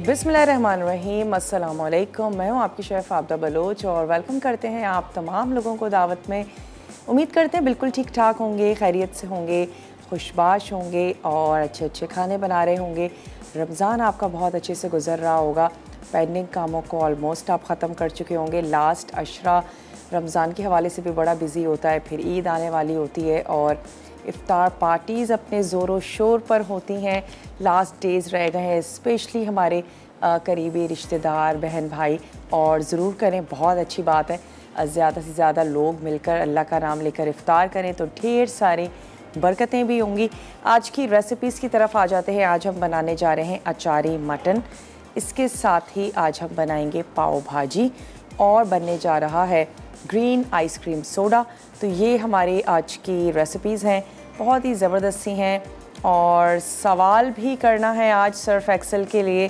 बिस्मिल्लाहिर्रहमानिर्रहीम, अस्सलाम वालेकुम। मैं हूँ आपकी शेफ़ आबदा बलोच और वेलकम करते हैं आप तमाम लोगों को दावत में। उम्मीद करते हैं बिल्कुल ठीक ठाक होंगे, खैरियत से होंगे, खुशबाश होंगे और अच्छे अच्छे खाने बना रहे होंगे। रमज़ान आपका बहुत अच्छे से गुजर रहा होगा। पेंडिंग कामों को ऑलमोस्ट आप ख़त्म कर चुके होंगे। लास्ट अशरा रमज़ान के हवाले से भी बड़ा बिज़ी होता है, फिर ईद आने वाली होती है और इफ्तार पार्टीज़ अपने ज़ोरों शोर पर होती हैं। लास्ट डेज़ रह गए हैं, स्पेशली हमारे करीबी रिश्तेदार, बहन भाई, और ज़रूर करें, बहुत अच्छी बात है। ज़्यादा से ज़्यादा लोग मिलकर अल्लाह का नाम लेकर इफ्तार करें तो ढेर सारी बरकतें भी होंगी। आज की रेसिपीज़ की तरफ आ जाते हैं। आज हम बनाने जा रहे हैं अचारी मटन, इसके साथ ही आज हम बनाएंगे पाव भाजी और बनने जा रहा है ग्रीन आइसक्रीम सोडा। तो ये हमारी आज की रेसिपीज़ हैं, बहुत ही ज़बरदस्त सी हैं। और सवाल भी करना है आज सर्फ एक्सेल के लिए,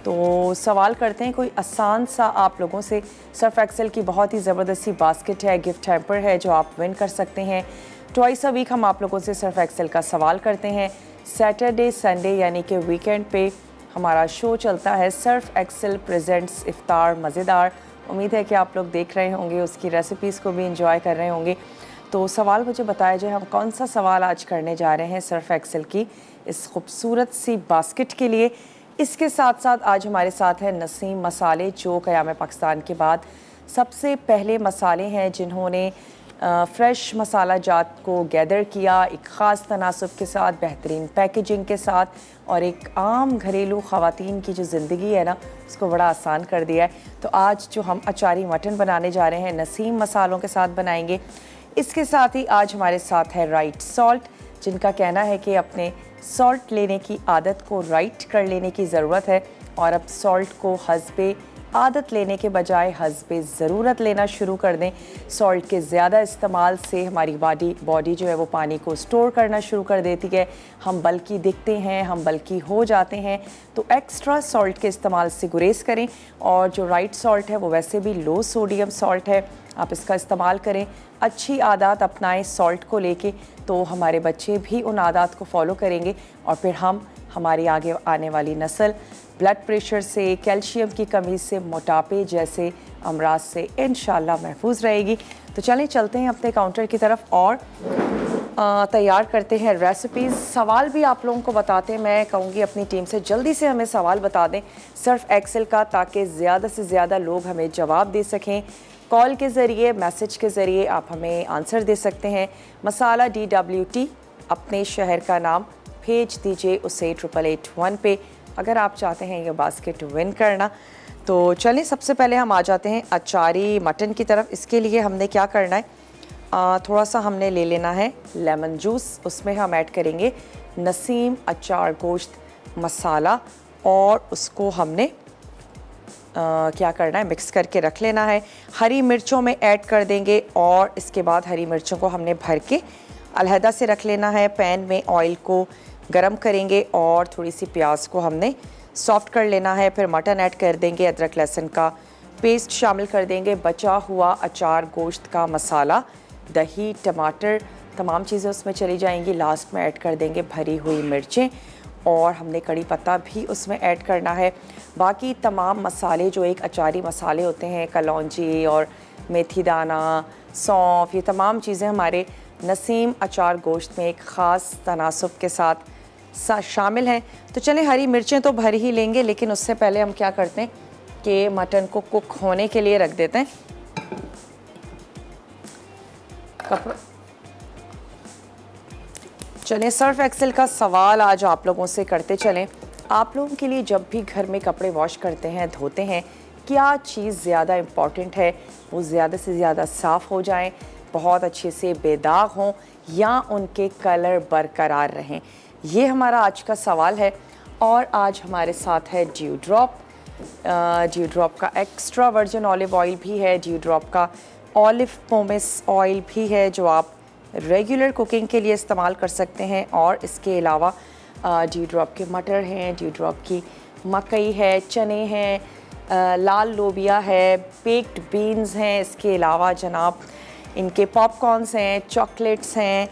तो सवाल करते हैं कोई आसान सा आप लोगों से। सर्फ एक्सेल की बहुत ही ज़बरदस्त सी बास्केट है, गिफ्ट हैम्पर है जो आप विन कर सकते हैं। ट्वाइस अ वीक हम आप लोगों से सर्फ एक्सेल का सवाल करते हैं। सैटरडे संडे यानी कि वीकेंड पे हमारा शो चलता है, सर्फ एक्सेल प्रेजेंट्स इफ्तार मज़ेदार। उम्मीद है कि आप लोग देख रहे होंगे, उसकी रेसिपीज़ को भी इंजॉय कर रहे होंगे। तो सवाल मुझे बताया जाए, हम कौन सा सवाल आज करने जा रहे हैं सर्फ एक्सेल की इस खूबसूरत सी बास्केट के लिए। इसके साथ साथ आज हमारे साथ है नसीम मसाले, जो क़याम पाकिस्तान के बाद सबसे पहले मसाले हैं जिन्होंने फ़्रेश मसाला जात को गैदर किया, एक ख़ास तनासब के साथ, बेहतरीन पैकेजिंग के साथ, और एक आम घरेलू ख़वातीन की जो ज़िंदगी है ना, उसको बड़ा आसान कर दिया है। तो आज जो हम अचारी मटन बनाने जा रहे हैं, नसीम मसालों के साथ बनाएंगे। इसके साथ ही आज हमारे साथ है राइट सॉल्ट, जिनका कहना है कि अपने सॉल्ट लेने की आदत को राइट कर लेने की ज़रूरत है और अब सॉल्ट को हस्बे आदत लेने के बजाय हस्बे ज़रूरत लेना शुरू कर दें। सॉल्ट के ज़्यादा इस्तेमाल से हमारी बॉडी जो है वो पानी को स्टोर करना शुरू कर देती है। हम बल्कि दिखते हैं, हम बल्कि हो जाते हैं। तो एक्स्ट्रा सॉल्ट के इस्तेमाल से गुरेज करें। और जो राइट सॉल्ट है वो वैसे भी लो सोडियम सॉल्ट है, आप इसका इस्तेमाल करें। अच्छी आदत अपनाएं सॉल्ट को लेके, तो हमारे बच्चे भी उन आदत को फॉलो करेंगे और फिर हमारी आगे आने वाली नस्ल ब्लड प्रेशर से, कैल्शियम की कमी से, मोटापे जैसे अमराज से इंशाल्लाह महफूज रहेगी। तो चलते हैं अपने काउंटर की तरफ और तैयार करते हैं रेसिपीज़। सवाल भी आप लोगों को बताते हैं, मैं कहूँगी अपनी टीम से जल्दी से हमें सवाल बता दें सर्फ एक्सेल का, ताकि ज़्यादा से ज़्यादा लोग हमें जवाब दे सकें। कॉल के ज़रिए, मैसेज के ज़रिए आप हमें आंसर दे सकते हैं। मसाला DWT, अपने शहर का नाम भेज दीजिए उसे 8881 पे अगर आप चाहते हैं ये बास्केट विन करना। तो चलिए सबसे पहले हम आ जाते हैं अचारी मटन की तरफ। इसके लिए हमने क्या करना है, थोड़ा सा हमने ले लेना है लेमन जूस, उसमें हम ऐड करेंगे नसीम अचार गोश्त मसाला और उसको हमने क्या करना है, मिक्स करके रख लेना है। हरी मिर्चों में ऐड कर देंगे और इसके बाद हरी मिर्चों को हमने भर के अलहदा से रख लेना है। पैन में ऑयल को गरम करेंगे और थोड़ी सी प्याज को हमने सॉफ्ट कर लेना है। फिर मटन ऐड कर देंगे, अदरक लहसुन का पेस्ट शामिल कर देंगे, बचा हुआ अचार गोश्त का मसाला, दही, टमाटर, तमाम चीज़ें उसमें चली जाएंगी। लास्ट में ऐड कर देंगे भरी हुई मिर्चें और हमने कड़ी पत्ता भी उसमें ऐड करना है। बाकी तमाम मसाले जो एक अचारी मसाले होते हैं, कलौंजी और मेथी दाना, सौंफ, ये तमाम चीज़ें हमारे नसीम अचार गोश्त में एक ख़ास तनासब के साथ शामिल हैं। तो चलें, हरी मिर्चें तो भर ही लेंगे, लेकिन उससे पहले हम क्या करते हैं कि मटन को कुक होने के लिए रख देते हैं। चलें, सर्फ एक्सेल का सवाल आज आप लोगों से करते चलें। आप लोगों के लिए जब भी घर में कपड़े वॉश करते हैं, धोते हैं, क्या चीज़ ज़्यादा इम्पॉर्टेंट है? वो ज़्यादा से ज़्यादा साफ़ हो जाएं, बहुत अच्छे से बेदाग हों, या उनके कलर बरकरार रहें? ये हमारा आज का सवाल है। और आज हमारे साथ है ड्यू ड्रॉप। ड्यू ड्रॉप का एक्स्ट्रा वर्जिन ऑलिव ऑयल भी है, ड्यू ड्रॉप का ऑलिव पोमेस ऑयल भी है जो आप रेगुलर कुकिंग के लिए इस्तेमाल कर सकते हैं। और इसके अलावा ड्यू ड्रॉप के मटर हैं, ड्यू ड्रॉप की मकई है, चने हैं, लाल लोबिया है, बेक्ड बीन्स हैं। इसके अलावा जनाब इनके पॉपकॉर्न्स हैं, चॉकलेट्स हैं,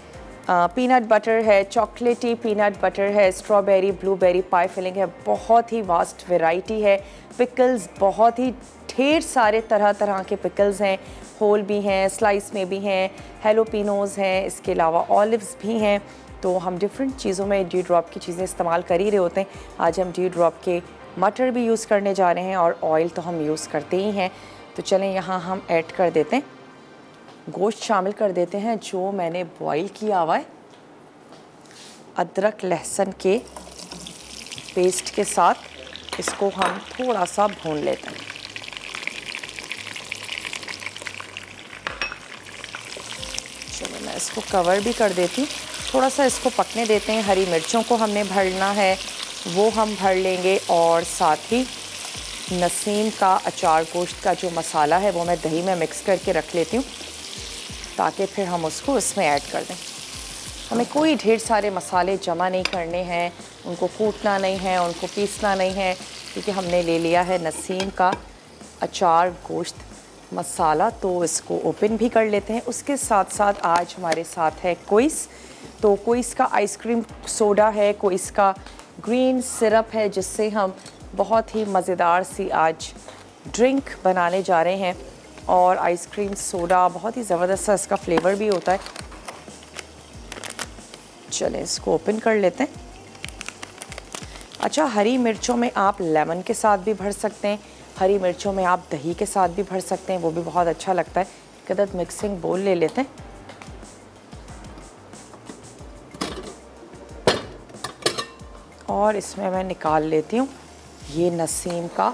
पीनट बटर है, चॉकलेटी पीनट बटर है, स्ट्रॉबेरी ब्लूबेरी पाई फिलिंग है। बहुत ही वास्ट वैरायटी है। पिकल्स बहुत ही ढेर सारे तरह तरह के पिकल्स हैं, होल भी हैं, स्लाइस में भी हैं, हेलोपिनोज हैं, इसके अलावा ऑलिव्स भी हैं। तो हम डिफरेंट चीज़ों में डी ड्रॉप की चीज़ें इस्तेमाल कर ही रहे होते हैं। आज हम डी ड्रॉप के मटर भी यूज़ करने जा रहे हैं और ऑयल तो हम यूज़ करते ही हैं। तो चलें यहाँ हम ऐड कर देते हैं, गोश्त शामिल कर देते हैं जो मैंने बॉईल किया हुआ है, अदरक लहसुन के पेस्ट के साथ इसको हम थोड़ा सा भून लेते हैं। चलो मैं इसको कवर भी कर देती हूँ, थोड़ा सा इसको पकने देते हैं। हरी मिर्चों को हमने भरना है, वो हम भर लेंगे। और साथ ही नसीम का अचार गोश्त का जो मसाला है वो मैं दही में मिक्स करके रख लेती हूँ ताकि फिर हम उसको इसमें ऐड कर दें। हमें कोई ढेर सारे मसाले जमा नहीं करने हैं, उनको कूटना नहीं है, उनको पीसना नहीं है, क्योंकि हमने ले लिया है नसीम का अचार गोश्त मसाला। तो इसको ओपन भी कर लेते हैं। उसके साथ साथ आज हमारे साथ है कोइस। तो कोइस का आइसक्रीम सोडा है, कोइस का ग्रीन सिरप है, जिससे हम बहुत ही मज़ेदार सी आज ड्रिंक बनाने जा रहे हैं। और आइसक्रीम सोडा बहुत ही ज़बरदस्त सा इसका फ्लेवर भी होता है। चलें इसको ओपन कर लेते हैं। अच्छा, हरी मिर्चों में आप लेमन के साथ भी भर सकते हैं, हरी मिर्चों में आप दही के साथ भी भर सकते हैं, वो भी बहुत अच्छा लगता है। कदर मिक्सिंग बोल ले लेते हैं। और इसमें मैं निकाल लेती हूँ ये नसीम का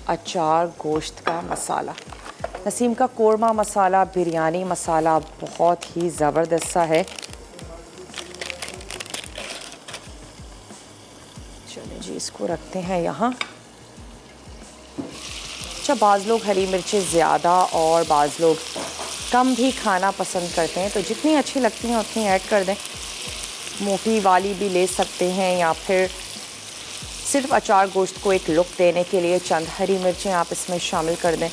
अचार गोश्त का मसाला। नसीम का कोरमा मसाला, बिरयानी मसाला बहुत ही ज़बरदस्त सा है। चलिए जी, इसको रखते हैं यहाँ। अच्छा, बाज़ लोग हरी मिर्चें ज़्यादा और बाज़ लोग कम भी खाना पसंद करते हैं, तो जितनी अच्छी लगती हैं उतनी ऐड कर दें। मोटी वाली भी ले सकते हैं या फिर सिर्फ अचार गोश्त को एक लुक देने के लिए चंद हरी मिर्चें आप इसमें शामिल कर दें।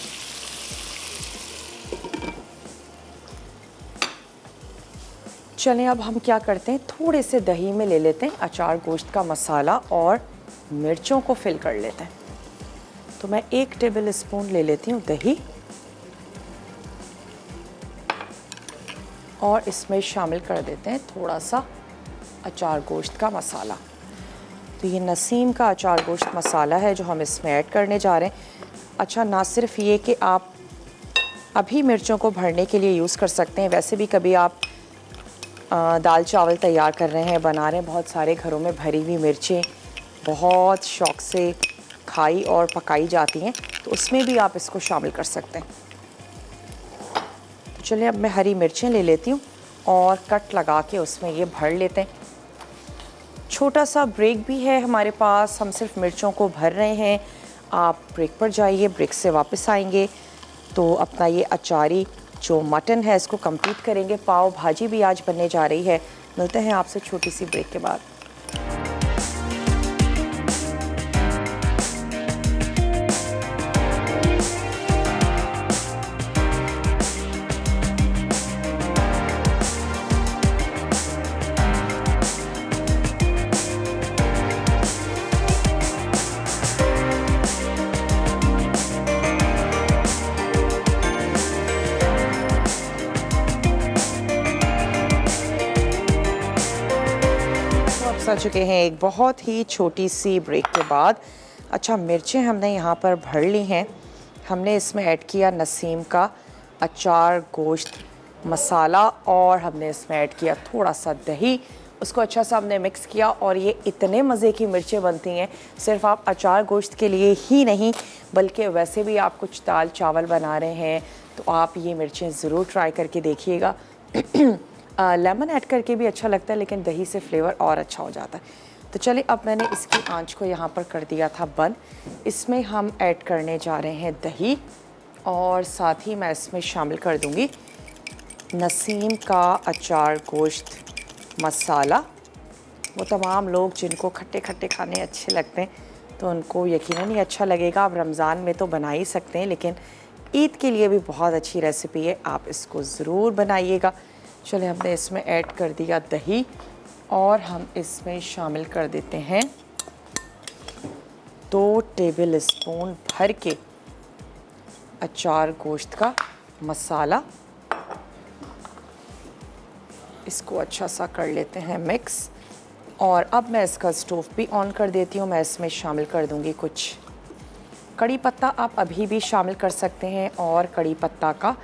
चलें अब हम क्या करते हैं, थोड़े से दही में ले लेते हैं अचार गोश्त का मसाला और मिर्चों को फिल कर लेते हैं। तो मैं 1 टेबल स्पून ले लेती हूँ दही और इसमें शामिल कर देते हैं थोड़ा सा अचार गोश्त का मसाला। तो ये नसीम का अचार गोश्त मसाला है जो हम इसमें ऐड करने जा रहे हैं। अच्छा, ना सिर्फ ये कि आप अभी मिर्चों को भरने के लिए यूज़ कर सकते हैं, वैसे भी कभी आप दाल चावल तैयार कर रहे हैं, बना रहे हैं, बहुत सारे घरों में भरी हुई मिर्चें बहुत शौक़ से खाई और पकाई जाती हैं, तो उसमें भी आप इसको शामिल कर सकते हैं। तो चलिए अब मैं हरी मिर्चें ले लेती हूँ और कट लगा के उसमें ये भर लेते हैं। छोटा सा ब्रेक भी है हमारे पास, हम सिर्फ मिर्चों को भर रहे हैं। आप ब्रेक पर जाइए, ब्रेक से वापस आएंगे तो अपना ये अचारी जो मटन है इसको कंप्लीट करेंगे। पाव भाजी भी आज बनने जा रही है। मिलते हैं आपसे छोटी सी ब्रेक के बाद। आ चुके हैं एक बहुत ही छोटी सी ब्रेक के बाद। अच्छा, मिर्चें हमने यहाँ पर भर ली हैं। हमने इसमें ऐड किया नसीम का अचार गोश्त मसाला और हमने इसमें ऐड किया थोड़ा सा दही। उसको अच्छा सा हमने मिक्स किया और ये इतने मज़े की मिर्चें बनती हैं। सिर्फ आप अचार गोश्त के लिए ही नहीं बल्कि वैसे भी आप कुछ दाल चावल बना रहे हैं तो आप ये मिर्चें ज़रूर ट्राई करके देखिएगा। लेमन ऐड करके भी अच्छा लगता है, लेकिन दही से फ्लेवर और अच्छा हो जाता है। तो चलिए अब मैंने इसकी आंच को यहाँ पर कर दिया था बंद। इसमें हम ऐड करने जा रहे हैं दही और साथ ही मैं इसमें शामिल कर दूँगी नसीम का अचार गोश्त मसाला। वो तमाम लोग जिनको खट्टे खट्टे खाने अच्छे लगते हैं तो उनको यकीनन ही अच्छा लगेगा। आप रमज़ान में तो बना ही सकते हैं, लेकिन ईद के लिए भी बहुत अच्छी रेसिपी है, आप इसको ज़रूर बनाइएगा। चलिए हमने इसमें ऐड कर दिया दही और हम इसमें शामिल कर देते हैं 2 टेबल स्पून भर के अचार गोश्त का मसाला। इसको अच्छा सा कर लेते हैं मिक्स। और अब मैं इसका स्टोव भी ऑन कर देती हूँ। मैं इसमें शामिल कर दूँगी कुछ कड़ी पत्ता, आप अभी भी शामिल कर सकते हैं और कड़ी पत्ता का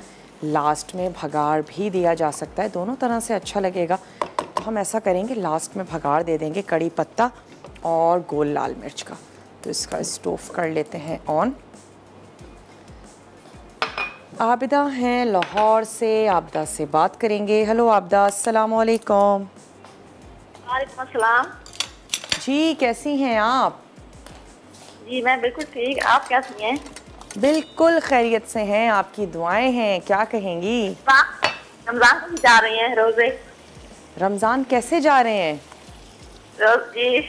लास्ट में भगार भी दिया जा सकता है, दोनों तरह से अच्छा लगेगा। तो हम ऐसा करेंगे, लास्ट में भगार दे देंगे कड़ी पत्ता और गोल लाल मिर्च का। तो इसका स्टोव कर लेते हैं ऑन। आबिदा हैं लाहौर से, आबिदा से बात करेंगे। हेलो आबिदा, अस्सलाम वालेकुम। वालेकुम अस्सलाम। जी कैसी हैं आप? जी मैं बिल्कुल ठीक, आप कैसी हैं? बिल्कुल खैरियत से हैं, आपकी दुआएं हैं, क्या कहेंगी? रमज़ान को जा रही हैं रोज़े? रमज़ान कैसे जा रहे हैं? जी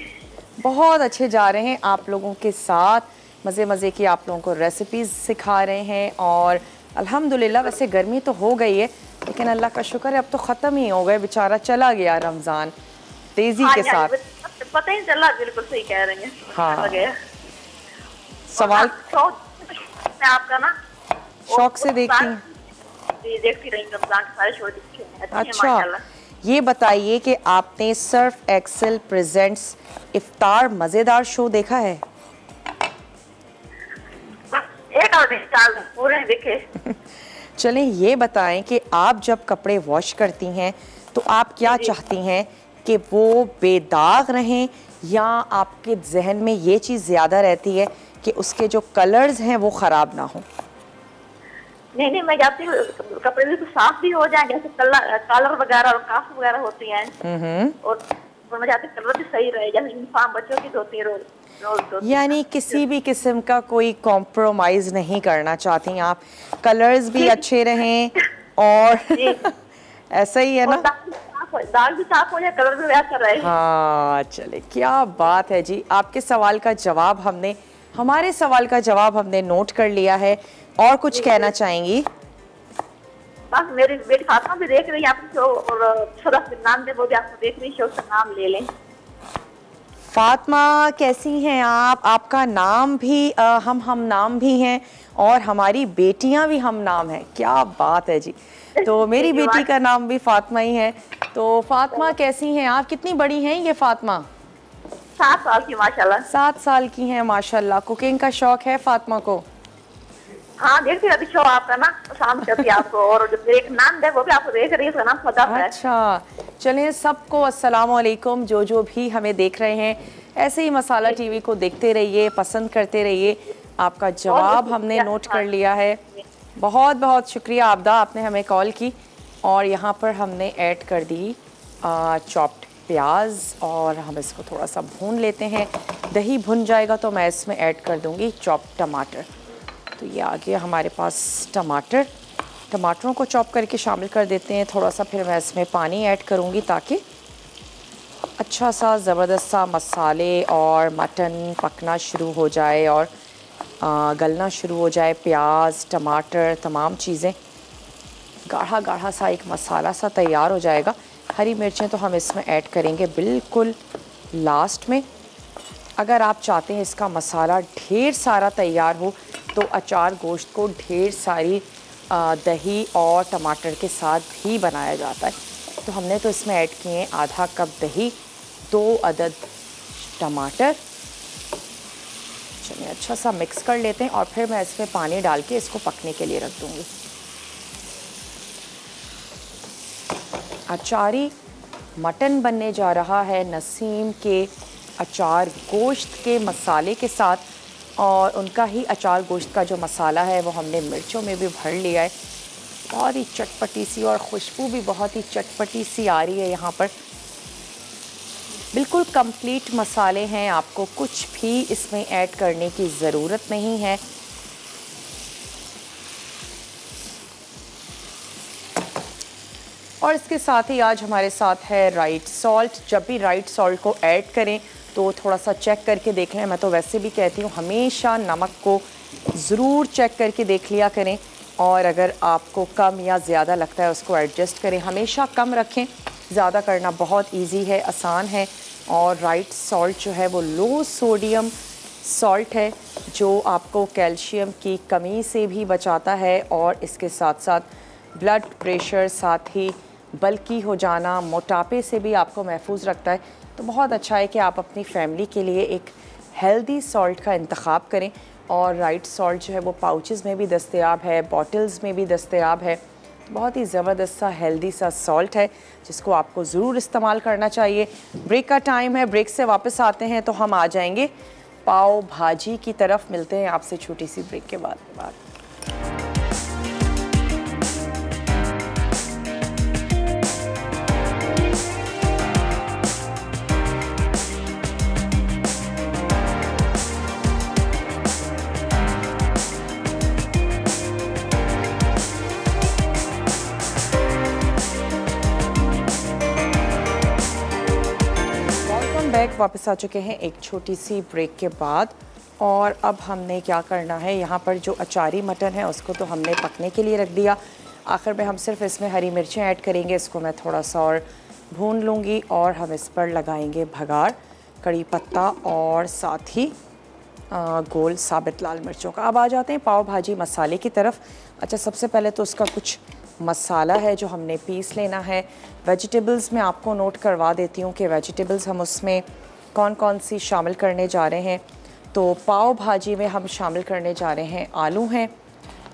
बहुत अच्छे जा रहे हैं, आप लोगों के साथ मज़े मज़े की आप लोगों को रेसिपीज़ सिखा रहे हैं। और अल्हम्दुलिल्लाह, वैसे गर्मी तो हो गई है लेकिन अल्लाह का शुक्र है अब तो ख़त्म ही हो गए, बेचारा चला गया रमज़ान तेज़ी के साथ। पता ही चला, बिल्कुल सही कह रही हैं। हाँ, सवाल आपका ना शौक से देखती हैं? जी देखती रही, रमज़ान के सारे शो देखे हैं। अच्छा, ये बताइए कि आपने सर्फ एक्सेल प्रेजेंट्स इफ्तार मज़ेदार शो देखा है? एक और पूरे देखे। चलें ये बताएं कि आप जब कपड़े वॉश करती हैं तो आप क्या चाहती हैं कि वो बेदाग रहें, या आपके जहन में ये चीज़ ज़्यादा रहती है कि उसके जो कलर्स हैं वो ख़राब ना हों? नहीं नहीं, मैं चाहती हूँ कपड़े भी साफ भी हो जाए, जैसे कलर वगैरह और काफ वगैरह होती हैं, और मैं चाहती हूँ कलर भी सही रहे, जैसे यूनिफॉर्म बच्चों की धोती है रोज। यानी किसी भी किस्म का कोई कॉम्प्रोमाइज़ नहीं करना चाहती आप, कलर्स भी अच्छे रहें और ऐसा ही है ना, दाग भी साफ हो जाए, कलर भी वैसा रहे। हाँ चले, क्या बात है जी। आपके सवाल का जवाब हमने, हमारे सवाल का जवाब हमने नोट कर लिया है। और कुछ कहना चाहेंगी? बस मेरी बेटी फातिमा भी देख रही है आपको, और शरफ बिन नाम दे वो भी आपको देख रही है, उसका नाम ले लें। फातिमा कैसी हैं आप? आपका नाम भी हम नाम भी हैं और हमारी बेटियां भी हम नाम हैं, क्या बात है जी। तो मेरी बेटी का नाम भी फातिमा ही है। तो फातिमा कैसी हैं आप? कितनी बड़ी हैं ये फातिमा? 7 साल की माशाल्लाह। 7 साल की हैं माशाल्लाह। कुकिंग का शौक है फातिमा को? हाँ देखती रहती शो आपका ना, शाम करती आपको, और जो एक नाम है वो भी आपको देख रही है, उसका नाम सदा है। अच्छा चलें, सबको अस्सलाम वालेकुम। जो भी हमें देख रहे हैं, ऐसे ही मसाला टीवी को देखते रहिए, पसंद करते रहिए। आपका जवाब हमने नोट कर लिया है। बहुत बहुत शुक्रिया आबदा, आपने हमें कॉल की। और यहाँ पर हमने ऐड कर दी चॉप्ड प्याज, और हम इसको थोड़ा सा भून लेते हैं। दही भुन जाएगा तो मैं इसमें ऐड कर दूँगी चॉप्ड टमाटर। तो ये आ गया हमारे पास टमाटर। टमाटरों को चॉप करके शामिल कर देते हैं थोड़ा सा, फिर मैं इसमें पानी ऐड करूँगी ताकि अच्छा सा ज़बरदस्त सा मसाले और मटन पकना शुरू हो जाए और गलना शुरू हो जाए। प्याज, टमाटर, तमाम चीज़ें गाढ़ा गाढ़ा सा एक मसाला सा तैयार हो जाएगा। हरी मिर्चें तो हम इसमें ऐड करेंगे बिल्कुल लास्ट में। अगर आप चाहते हैं इसका मसाला ढेर सारा तैयार हो तो अचार गोश्त को ढेर सारी दही और टमाटर के साथ भी बनाया जाता है। तो हमने तो इसमें ऐड किए हैं आधा कप दही, 2 अदद टमाटर। चलिए अच्छा सा मिक्स कर लेते हैं और फिर मैं इसमें पानी डाल के इसको पकने के लिए रख दूँगी। अचारी मटन बनने जा रहा है नसीम के अचार गोश्त के मसाले के साथ, और उनका ही अचार गोश्त का जो मसाला है वो हमने मिर्चों में भी भर लिया है। बहुत ही चटपटी सी, और खुशबू भी बहुत ही चटपटी सी आ रही है यहाँ पर। बिल्कुल कंप्लीट मसाले हैं, आपको कुछ भी इसमें ऐड करने की ज़रूरत नहीं है। और इसके साथ ही आज हमारे साथ है राइट सॉल्ट। जब भी राइट सॉल्ट को ऐड करें तो थोड़ा सा चेक करके देख लें। मैं तो वैसे भी कहती हूँ हमेशा नमक को ज़रूर चेक करके देख लिया करें और अगर आपको कम या ज़्यादा लगता है उसको एडजस्ट करें, हमेशा कम रखें, ज़्यादा करना बहुत इजी है, आसान है। और राइट सॉल्ट जो है वो लो सोडियम सॉल्ट है जो आपको कैल्शियम की कमी से भी बचाता है और इसके साथ साथ ब्लड प्रेशर, साथ ही बल्कि हो जाना, मोटापे से भी आपको महफूज रखता है। तो बहुत अच्छा है कि आप अपनी फैमिली के लिए एक हेल्दी सॉल्ट का इंतखाब करें। और राइट सॉल्ट जो है वो पाउचेस में भी दस्तयाब है, बॉटल्स में भी दस्तयाब है। बहुत ही ज़बरदस्त सा हेल्दी सा सॉल्ट है जिसको आपको ज़रूर इस्तेमाल करना चाहिए। ब्रेक का टाइम है, ब्रेक से वापस आते हैं तो हम आ जाएंगे पाव भाजी की तरफ। मिलते हैं आपसे छोटी सी ब्रेक के बाद। वापस आ चुके हैं एक छोटी सी ब्रेक के बाद। और अब हमने क्या करना है, यहाँ पर जो अचारी मटन है उसको तो हमने पकने के लिए रख दिया। आखिर में हम सिर्फ इसमें हरी मिर्चें ऐड करेंगे। इसको मैं थोड़ा सा और भून लूँगी और हम इस पर लगाएंगे भगार, कड़ी पत्ता और साथ ही गोल साबित लाल मिर्चों का। अब आ जाते हैं पाव भाजी मसाले की तरफ। अच्छा, सबसे पहले तो उसका कुछ मसाला है जो हमने पीस लेना है। वेजिटेबल्स में आपको नोट करवा देती हूँ कि वेजिटेबल्स हम उसमें कौन कौन सी शामिल करने जा रहे हैं। तो पाव भाजी में हम शामिल करने जा रहे हैं आलू हैं,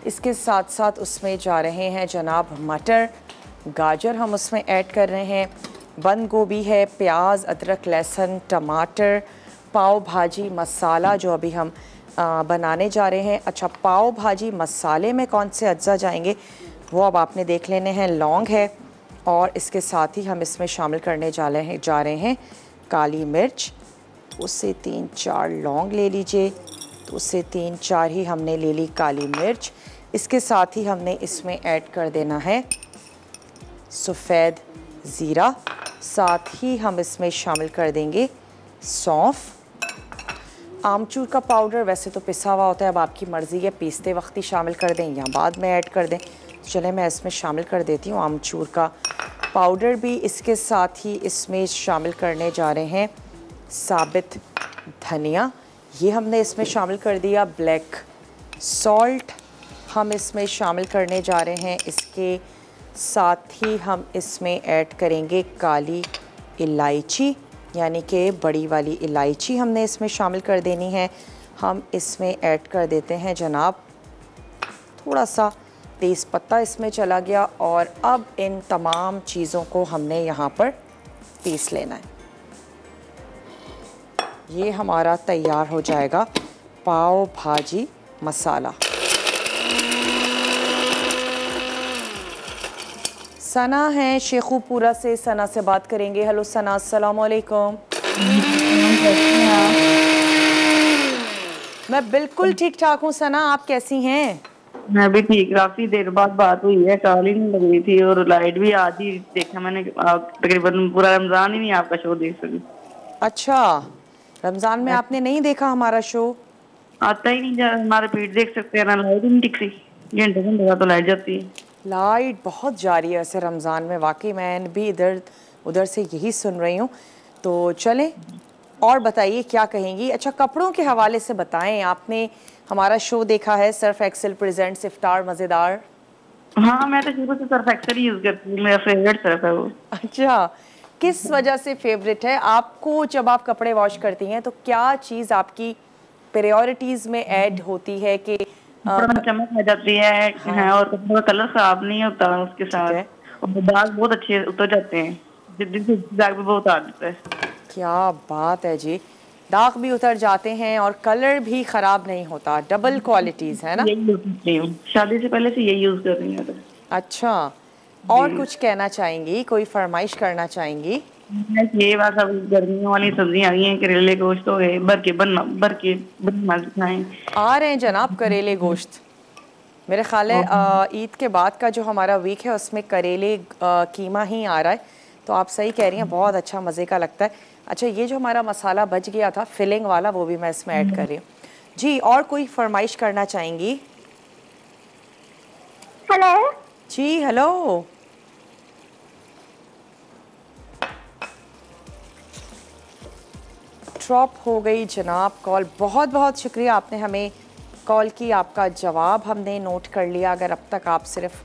इसके साथ साथ उसमें जा रहे हैं जनाब मटर, गाजर हम उसमें ऐड कर रहे हैं, बंद गोभी है, प्याज, अदरक, लहसुन, टमाटर, पाव भाजी मसाला जो अभी हम बनाने जा रहे हैं। अच्छा, पाव भाजी मसाले में कौन से अज्जा जाएंगे वो अब आपने देख लेने हैं। लौंग है और इसके साथ ही हम इसमें शामिल करने जा रहे हैं काली मिर्च। उससे 3-4 लौंग ले लीजिए, तो उससे 3-4 ही हमने ले ली काली मिर्च। इसके साथ ही हमने इसमें ऐड कर देना है सफ़ेद ज़ीरा, साथ ही हम इसमें शामिल कर देंगे सौंफ। आमचूर का पाउडर वैसे तो पिसा हुआ होता है, अब आपकी मर्ज़ी है पीसते वक्त ही शामिल कर दें या बाद में ऐड कर दें। चले मैं इसमें शामिल कर देती हूँ आमचूर का पाउडर भी। इसके साथ ही इसमें शामिल करने जा रहे हैं साबित धनिया, ये हमने इसमें शामिल कर दिया। ब्लैक सॉल्ट हम इसमें शामिल करने जा रहे हैं। इसके साथ ही हम इसमें ऐड करेंगे काली इलायची, यानी कि बड़ी वाली इलायची हमने इसमें शामिल कर देनी है। हम इसमें ऐड कर देते हैं जनाब थोड़ा सा तेज़ पत्ता इसमें चला गया। और अब इन तमाम चीज़ों को हमने यहाँ पर पीस लेना है। ये हमारा तैयार हो जाएगा पाव भाजी मसाला। सना है शेखुपुरा से, सना से बात करेंगे। हेलो सना, अस्सलाम वालेकुम। मैं बिल्कुल ठीक ठाक हूँ सना, आप कैसी हैं? मैं भी ठीक। काफी देर बाद बात हुई है, कॉल ही नहीं लग रही थी और लाइट भी आज ही देखा मैंने। तकरीबन पूरा रमजान ही नहीं आपका शो देख सकी। अच्छा, रमजान में आपने नहीं देखा हमारा शो? आता ही नहीं, हमारे रिपीट देख सकते हैं ना, लाइट ही नहीं टिक रही। घंटे घंटे का तो लाइट जाती है। लाइट बहुत जा रही है ऐसे रमज़ान में, वाकई मैं भी इधर उधर से यही सुन रही हूँ। तो चलें और बताइए क्या कहेंगी। अच्छा, कपड़ों के हवाले से बताएं, आपने हमारा शो देखा है सर्फ एक्सेल प्रेजेंट्स इफ्तार मज़ेदार? हाँ, मैं तो शुरू से सर्फ एक्सेल ही यूज़ करती हूँ, मेरा फेवरेट सर्फ है वो। अच्छा, किस वजह से फेवरेट है आपको? जब आप कपड़े वॉश करती हैं तो क्या चीज़ आपकी प्रायोरिटीज़ में ऐड होती है कि चमक आ जाती है? हाँ। और कपड़ों का कलर खराब नहीं होता उसके साथ, और दाग बहुत अच्छे उतर जाते हैं। दाग भी बहुत आ जाता है। क्या बात है जी, दाग भी उतर जाते हैं और कलर भी ख़राब नहीं होता। डबल क्वालिटीज़ है ना। शादी से पहले से यही यूज़ कर रही हूँ। अच्छा, और कुछ कहना चाहेंगी, कोई फरमाइश करना चाहेंगी? ये बात, सब गर्मियों वाली सब्जियां आ गई हैं, करेले गोश्त हो गए, भर के खाएं। आ रहे हैं जनाब करेले गोश्त। मेरे ख्याल है ईद के बाद का जो हमारा वीक है उसमें करेले कीमा ही आ रहा है। तो आप सही कह रही हैं, बहुत अच्छा मज़े का लगता है। अच्छा, ये जो हमारा मसाला बच गया था फिलिंग वाला, वो भी मैं इसमें ऐड कर रही हूँ जी। और कोई फरमाइश करना चाहेंगी? हेलो जी हेलो। ड्रॉप हो गई जनाब कॉल। बहुत बहुत शुक्रिया, आपने हमें कॉल की, आपका जवाब हमने नोट कर लिया। अगर अब तक आप सिर्फ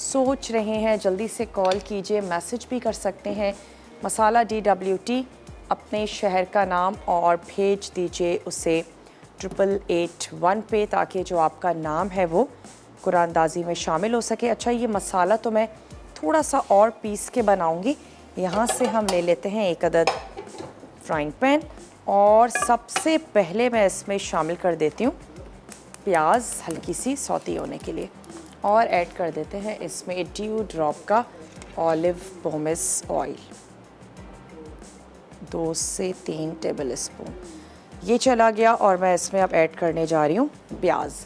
सोच रहे हैं, जल्दी से कॉल कीजिए, मैसेज भी कर सकते हैं मसाला DWT अपने शहर का नाम और भेज दीजिए उसे 8881 पे, ताकि जो आपका नाम है वो कुरानदाजी में शामिल हो सके। अच्छा, ये मसाला तो मैं थोड़ा सा और पीस के बनाऊंगी। यहाँ से हम ले लेते हैं एक अदद फ्राइंग पैन और सबसे पहले मैं इसमें शामिल कर देती हूँ प्याज, हल्की सी सौती होने के लिए, और ऐड कर देते हैं इसमें ड्यू ड्रॉप का ऑलिव पोमेस ऑयल, 2 से 3 टेबल स्पून। ये चला गया और मैं इसमें अब ऐड करने जा रही हूँ प्याज।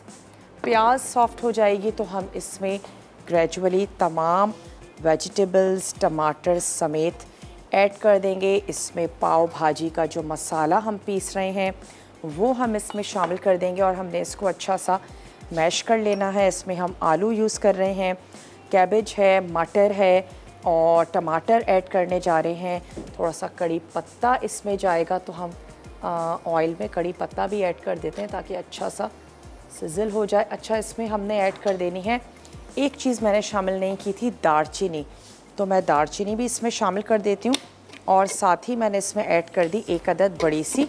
प्याज सॉफ्ट हो जाएगी तो हम इसमें ग्रेजुअली तमाम वेजिटेबल्स टमाटर समेत ऐड कर देंगे। इसमें पाव भाजी का जो मसाला हम पीस रहे हैं वो हम इसमें शामिल कर देंगे और हमने इसको अच्छा सा मैश कर लेना है। इसमें हम आलू यूज़ कर रहे हैं, कैबेज है, मटर है और टमाटर ऐड करने जा रहे हैं। थोड़ा सा कड़ी पत्ता इसमें जाएगा तो हम ऑयल में कड़ी पत्ता भी ऐड कर देते हैं ताकि अच्छा सा सिजल हो जाए। अच्छा, इसमें हमने ऐड कर देनी है, एक चीज़ मैंने शामिल नहीं की थी, दालचीनी, तो मैं दालचीनी भी इसमें शामिल कर देती हूँ। और साथ ही मैंने इसमें ऐड कर दी एक अदद बड़ी सी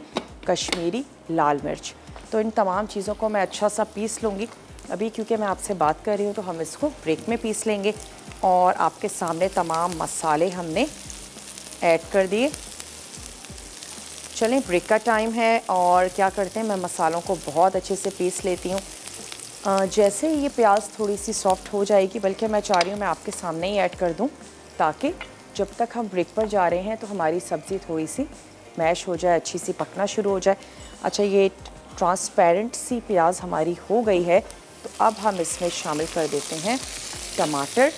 कश्मीरी लाल मिर्च। तो इन तमाम चीज़ों को मैं अच्छा सा पीस लूँगी। अभी क्योंकि मैं आपसे बात कर रही हूँ तो हम इसको ब्रेक में पीस लेंगे। और आपके सामने तमाम मसाले हमने ऐड कर दिए। चलें, ब्रेक का टाइम है और क्या करते हैं, मैं मसालों को बहुत अच्छे से पीस लेती हूँ। जैसे ही ये प्याज थोड़ी सी सॉफ्ट हो जाएगी, बल्कि मैं चाह रही हूँ मैं आपके सामने ही ऐड कर दूँ ताकि जब तक हम ब्रेक पर जा रहे हैं तो हमारी सब्ज़ी थोड़ी सी मैश हो जाए, अच्छी सी पकना शुरू हो जाए। अच्छा, ये ट्रांसपेरेंट सी प्याज हमारी हो गई है तो अब हम इसमें शामिल कर देते हैं टमाटर।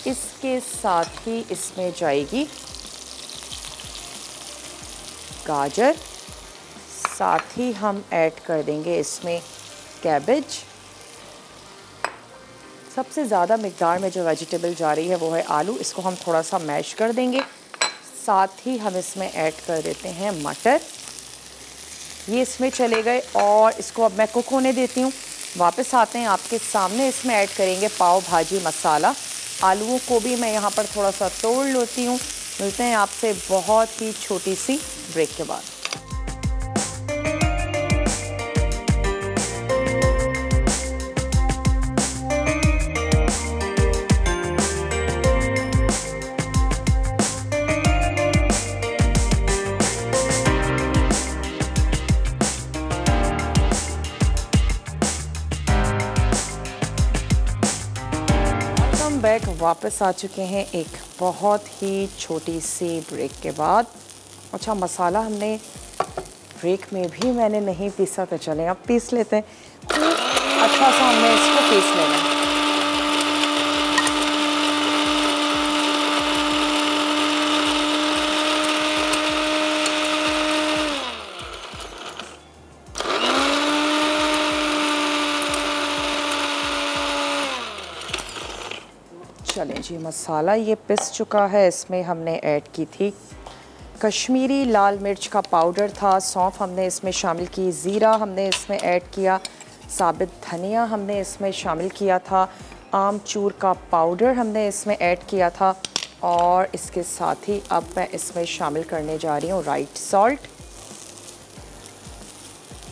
इसके साथ ही इसमें जाएगी गाजर, साथ ही हम ऐड कर देंगे इसमें कैबेज। सबसे ज़्यादा मिक़दार में जो वेजिटेबल जा रही है वो है आलू, इसको हम थोड़ा सा मैश कर देंगे। साथ ही हम इसमें ऐड कर देते हैं मटर, ये इसमें चले गए और इसको अब मैं कुक होने देती हूँ। वापस आते हैं आपके सामने, इसमें ऐड करेंगे पाव भाजी मसाला। आलूओं को भी मैं यहाँ पर थोड़ा सा तोड़ लेती हूँ। मिलते हैं आपसे बहुत ही छोटी सी ब्रेक के बाद। बैक वापस आ चुके हैं एक बहुत ही छोटी सी ब्रेक के बाद। अच्छा, मसाला हमने ब्रेक में भी मैंने नहीं पीसा, तो चलें अब पीस लेते हैं। अच्छा सा हमने इसको पीस लेना है। चलें जी, मसाला ये पिस चुका है। इसमें हमने ऐड की थी कश्मीरी लाल मिर्च का पाउडर था, सौंफ हमने इसमें शामिल की, ज़ीरा हमने इसमें ऐड किया, साबित धनिया हमने इसमें शामिल किया था, आमचूर का पाउडर हमने इसमें ऐड किया था और इसके साथ ही अब मैं इसमें शामिल करने जा रही हूँ राइट सॉल्ट।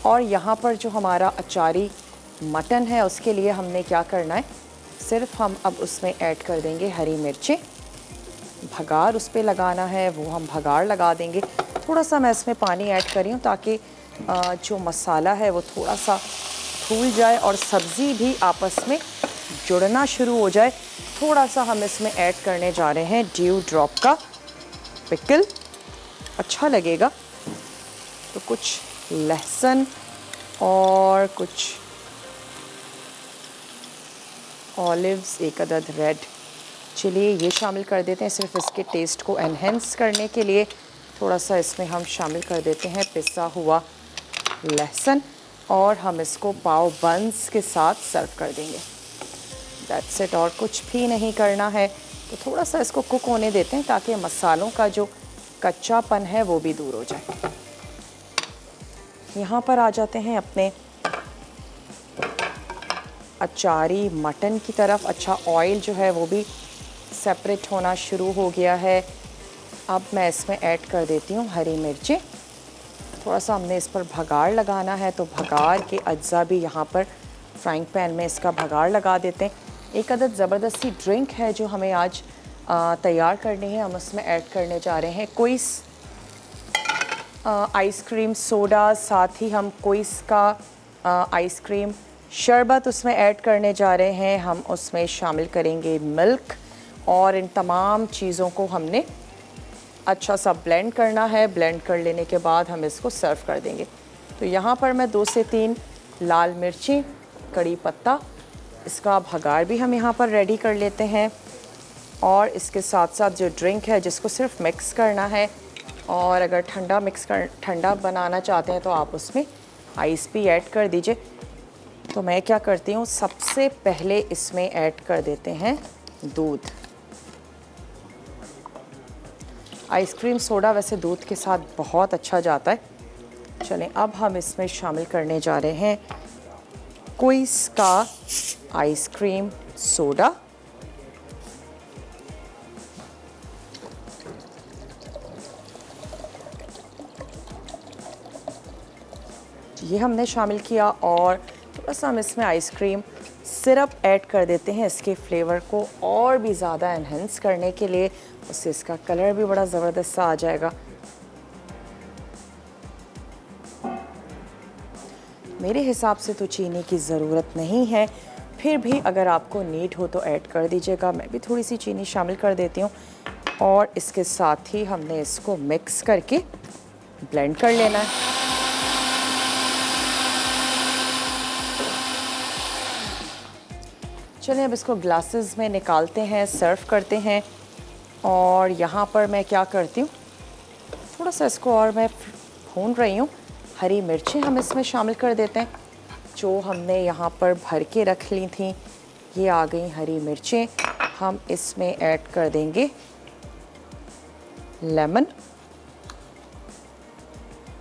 और यहाँ पर जो हमारा अचारी मटन है उसके लिए हमने क्या करना है, सिर्फ हम अब उसमें ऐड कर देंगे हरी मिर्चें। भगार उस पर लगाना है वो हम भगार लगा देंगे। थोड़ा सा मैं इसमें पानी ऐड कर रही हूँ ताकि जो मसाला है वो थोड़ा सा फूल जाए और सब्ज़ी भी आपस में जुड़ना शुरू हो जाए। थोड़ा सा हम इसमें ऐड करने जा रहे हैं ड्यू ड्रॉप का पिकल, अच्छा लगेगा। तो कुछ लहसुन और कुछ ऑलिव्स, एक अदद रेड चिली ये शामिल कर देते हैं, सिर्फ इसके टेस्ट को एनहेंस करने के लिए। थोड़ा सा इसमें हम शामिल कर देते हैं पिसा हुआ लहसुन और हम इसको पाव बंस के साथ सर्व कर देंगे। दैट्स इट, और कुछ भी नहीं करना है। तो थोड़ा सा इसको कुक होने देते हैं ताकि मसालों का जो कच्चापन है वो भी दूर हो जाए। यहाँ पर आ जाते हैं अपने अचारी मटन की तरफ। अच्छा, ऑयल जो है वो भी सेपरेट होना शुरू हो गया है। अब मैं इसमें ऐड कर देती हूँ हरी मिर्चें। थोड़ा सा हमने इस पर भगाड़ लगाना है, तो भगाड़ के अज्जा भी यहाँ पर फ्राइंग पैन में इसका भगाड़ लगा देते हैं। एक अदद ज़बरदस्ती ड्रिंक है जो हमें आज तैयार करनी है, हम उसमें ऐड करने जा रहे हैं कोइस आइसक्रीम सोडा, साथ ही हम कोइस का आइसक्रीम शरबत उसमें ऐड करने जा रहे हैं। हम उसमें शामिल करेंगे मिल्क, और इन तमाम चीज़ों को हमने अच्छा सा ब्लेंड करना है। ब्लेंड कर लेने के बाद हम इसको सर्व कर देंगे। तो यहाँ पर मैं 2 से 3 लाल मिर्ची, कड़ी पत्ता, इसका भगाड़ भी हम यहाँ पर रेडी कर लेते हैं। और इसके साथ साथ जो ड्रिंक है जिसको सिर्फ मिक्स करना है, और अगर ठंडा बनाना चाहते हैं तो आप उसमें आइस भी ऐड कर दीजिए। तो मैं क्या करती हूँ, सबसे पहले इसमें ऐड कर देते हैं दूध। आइसक्रीम सोडा वैसे दूध के साथ बहुत अच्छा जाता है। चलें, अब हम इसमें शामिल करने जा रहे हैं कोइस का आइसक्रीम सोडा। ये हमने शामिल किया, और थोड़ा सा हम इसमें आइसक्रीम सिरप ऐड कर देते हैं इसके फ्लेवर को और भी ज़्यादा एनहेंस करने के लिए। उससे इसका कलर भी बड़ा ज़बरदस्त सा आ जाएगा। मेरे हिसाब से तो चीनी की ज़रूरत नहीं है, फिर भी अगर आपको नीड हो तो ऐड कर दीजिएगा। मैं भी थोड़ी सी चीनी शामिल कर देती हूँ, और इसके साथ ही हमने इसको मिक्स करके ब्लेंड कर लेना है। चलिए अब इसको ग्लासेस में निकालते हैं, सर्व करते हैं। और यहाँ पर मैं क्या करती हूँ, थोड़ा सा इसको और मैं भून रही हूँ। हरी मिर्चें हम इसमें शामिल कर देते हैं जो हमने यहाँ पर भर के रख ली थी। ये आ गई हरी मिर्चें। हम इसमें ऐड कर देंगे लेमन,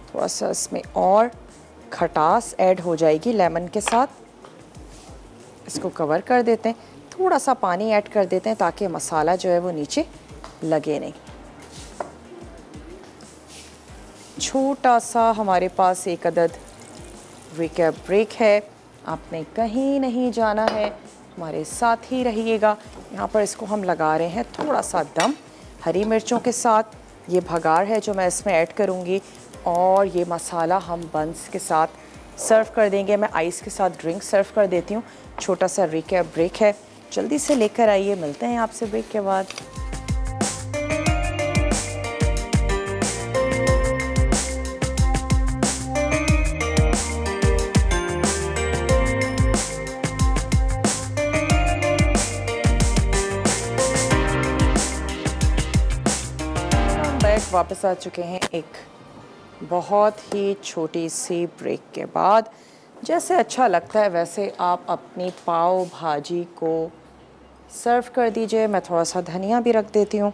थोड़ा सा इसमें और खटास ऐड हो जाएगी लेमन के साथ। इसको कवर कर देते हैं, थोड़ा सा पानी ऐड कर देते हैं ताकि मसाला जो है वो नीचे लगे नहीं। छोटा सा हमारे पास एक अदद रिकैप ब्रेक है, आपने कहीं नहीं जाना है, हमारे साथ ही रहिएगा। यहाँ पर इसको हम लगा रहे हैं थोड़ा सा दम हरी मिर्चों के साथ। ये भगाड़ है जो मैं इसमें ऐड करूँगी, और ये मसाला हम बंस के साथ सर्व कर देंगे। मैं आइस के साथ ड्रिंक सर्व कर देती हूँ। छोटा सा रिकैप ब्रेक है, जल्दी से लेकर आइए। मिलते हैं आपसे ब्रेक के बाद। हम बैक वापस आ चुके हैं एक बहुत ही छोटी सी ब्रेक के बाद। जैसे अच्छा लगता है वैसे आप अपनी पाव भाजी को सर्व कर दीजिए। मैं थोड़ा सा धनिया भी रख देती हूँ,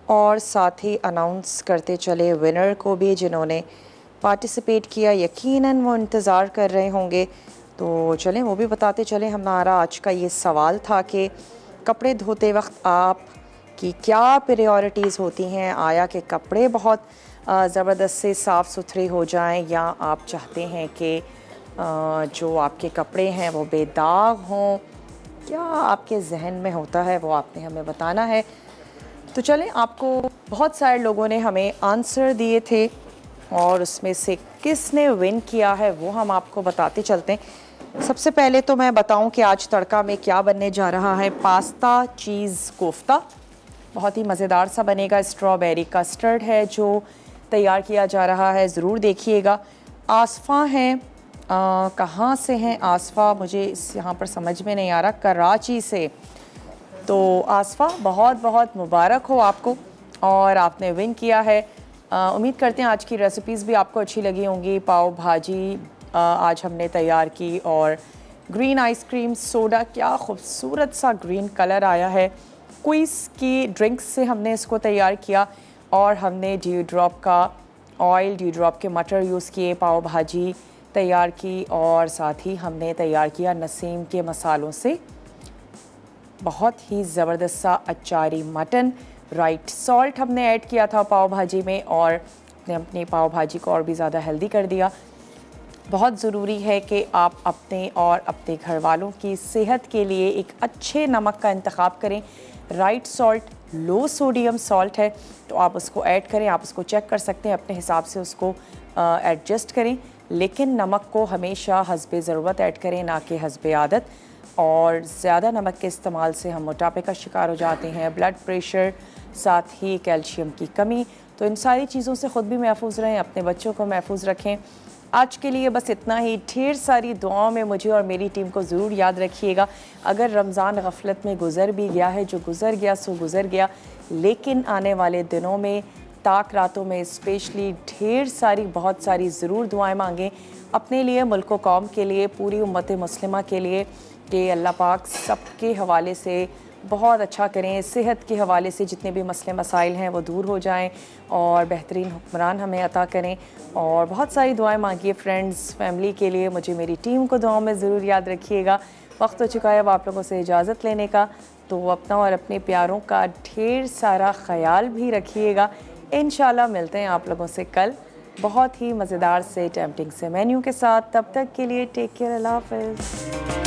और साथ ही अनाउंस करते चले विनर को भी जिन्होंने पार्टिसिपेट किया। यकीनन वो इंतज़ार कर रहे होंगे, तो चलें वो भी बताते चलें। हमारा आज का ये सवाल था कि कपड़े धोते वक्त आप की क्या प्रायोरिटीज़ होती हैं। आया कि कपड़े बहुत ज़बरदस्त से साफ़ सुथरे हो जाएं, या आप चाहते हैं कि जो आपके कपड़े हैं वो बेदाग हों। क्या आपके जहन में होता है वो आपने हमें बताना है। तो चलें, आपको बहुत सारे लोगों ने हमें आंसर दिए थे, और उसमें से किसने विन किया है वो हम आपको बताते चलते हैं। सबसे पहले तो मैं बताऊं कि आज तड़का में क्या बनने जा रहा है। पास्ता चीज़ कोफ्ता, बहुत ही मज़ेदार सा बनेगा। स्ट्रॉबेरी कस्टर्ड है जो तैयार किया जा रहा है, ज़रूर देखिएगा। आसफ़ा हैं, कहाँ से हैं आसफ़ा, मुझे इस यहाँ पर समझ में नहीं आ रहा। कराची से। तो आसफ़ा बहुत बहुत मुबारक हो आपको, और आपने विन किया है। उम्मीद करते हैं आज की रेसिपीज़ भी आपको अच्छी लगी होंगी। पाव भाजी आज हमने तैयार की, और ग्रीन आइसक्रीम सोडा, क्या खूबसूरत सा ग्रीन कलर आया है। क्विज़ की ड्रिंक्स से हमने इसको तैयार किया और हमने ड्यू ड्रॉप का ऑयल, ड्यू ड्रॉप के मटर यूज़ किए, पाव भाजी तैयार की और साथ ही हमने तैयार किया नसीम के मसालों से बहुत ही ज़बरदस्त सा अचारी मटन। राइट सॉल्ट हमने ऐड किया था पाव भाजी में और अपनी पाव भाजी को और भी ज़्यादा हेल्दी कर दिया। बहुत ज़रूरी है कि आप अपने और अपने घर वालों की सेहत के लिए एक अच्छे नमक का इंतखाब करें। राइट सॉल्ट लो सोडियम सॉल्ट है, तो आप उसको ऐड करें, आप उसको चेक कर सकते हैं, अपने हिसाब से उसको एडजस्ट करें, लेकिन नमक को हमेशा हस्बे ज़रूरत ऐड करें, ना कि हस्बे आदत। और ज़्यादा नमक के इस्तेमाल से हम मोटापे का शिकार हो जाते हैं, ब्लड प्रेशर, साथ ही कैल्शियम की कमी। तो इन सारी चीज़ों से ख़ुद भी महफूज रहें, अपने बच्चों को महफूज रखें। आज के लिए बस इतना ही। ढेर सारी दुआओं में मुझे और मेरी टीम को ज़रूर याद रखिएगा। अगर रमज़ान गफलत में गुज़र भी गया है, जो गुज़र गया सो गुज़र गया, लेकिन आने वाले दिनों में ताक रातों में स्पेशली ढेर सारी बहुत सारी ज़रूर दुआएं मांगें अपने लिए, मुल्क व कौम के लिए, पूरी उम्मत मुस्लिमा के लिए, कि अल्लाह पाक सबके हवाले से बहुत अच्छा करें। सेहत के हवाले से जितने भी मसले मसाइल हैं वो दूर हो जाएं और बेहतरीन हुक्मरान हमें अता करें। और बहुत सारी दुआएं मांगिए फ्रेंड्स, फैमिली के लिए। मुझे मेरी टीम को दुआओं में ज़रूर याद रखिएगा। वक्त हो चुका है अब आप लोगों से इजाज़त लेने का, तो अपना और अपने प्यारों का ढेर सारा ख्याल भी रखिएगा। इंशाल्लाह मिलते हैं आप लोगों से कल बहुत ही मज़ेदार से टेम्पटिंग से मेन्यू के साथ। तब तक के लिए टेक केयर, अल्लाह हाफ़िज़।